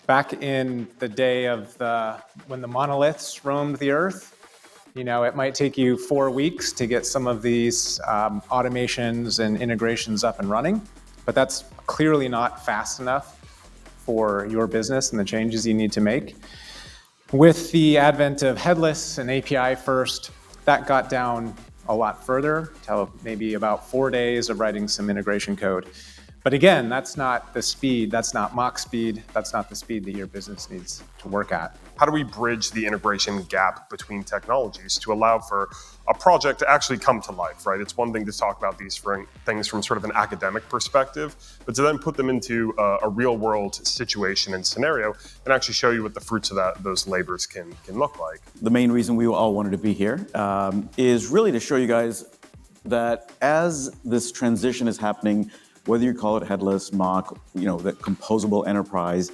Back in the day of when the monoliths roamed the earth, it might take you 4 weeks to get some of these automations and integrations up and running, but that's clearly not fast enough for your business and the changes you need to make. With the advent of headless and API first, that got down a lot further, to maybe about 4 days of writing some integration code. But again, that's not the speed, that's not Mach speed, that's not the speed that your business needs to work at. How do we bridge the integration gap between technologies to allow for a project to actually come to life, right? It's one thing to talk about these things from sort of an academic perspective, but to then put them into a real world situation and scenario and actually show you what the fruits of those labors can look like. The main reason we all wanted to be here is really to show you guys that as this transition is happening, whether you call it headless, Mach, the composable enterprise,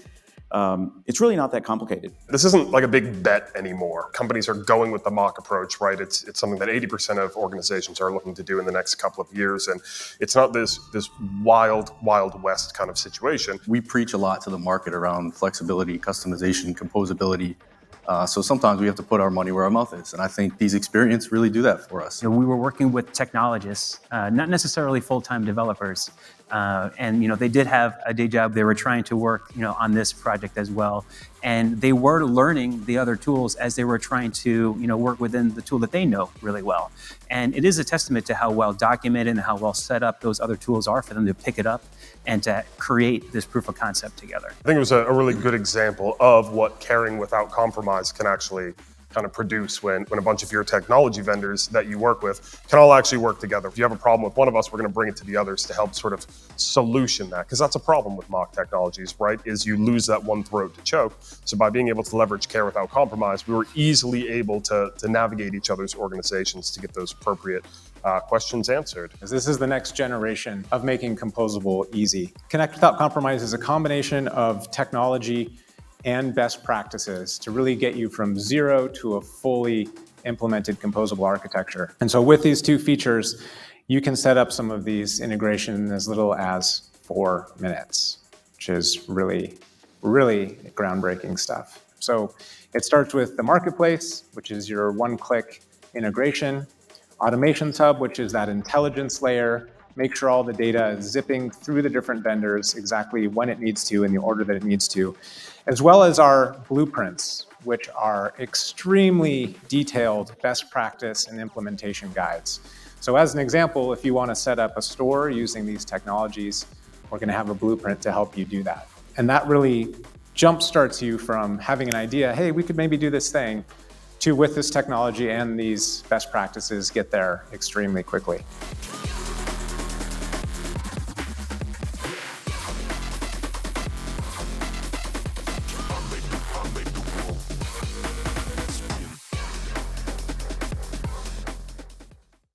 it's really not that complicated. This isn't like a big bet anymore. Companies are going with the Mach approach, right? It's something that 80% of organizations are looking to do in the next couple of years, and it's not this wild west kind of situation. We preach a lot to the market around flexibility, customization, composability. So sometimes we have to put our money where our mouth is, and I think these experiences really do that for us. We were working with technologists, not necessarily full-time developers, and they did have a day job. They were trying to work, on this project as well, and they were learning the other tools as they were trying to, work within the tool that they know really well. And it is a testament to how well documented and how well set up those other tools are for them to pick it up and to create this proof of concept together. I think it was a really good example of what caring without compromise can actually kind of produce when a bunch of your technology vendors that you work with can all actually work together. If you have a problem with one of us, we're going to bring it to the others to help sort of solution that, because that's a problem with Mach technologies, right? Is you lose that one throat to choke. So by being able to leverage care without compromise, we were easily able to navigate each other's organizations to get those appropriate questions answered. This is the next generation of making composable easy. Connect without compromise is a combination of technology and best practices to really get you from zero to a fully implemented composable architecture. And so with these two features, you can set up some of these integration in as little as 4 minutes, which is really groundbreaking stuff. So it starts with the marketplace, which is your one-click integration, Automations Hub, which is that intelligence layer. Make sure all the data is zipping through the different vendors exactly when it needs to in the order that it needs to, as well as our blueprints, which are extremely detailed best practice and implementation guides. So as an example, if you want to set up a store using these technologies, we're going to have a blueprint to help you do that. And that really jumpstarts you from having an idea, hey, we could maybe do this thing, to with this technology and these best practices get there extremely quickly.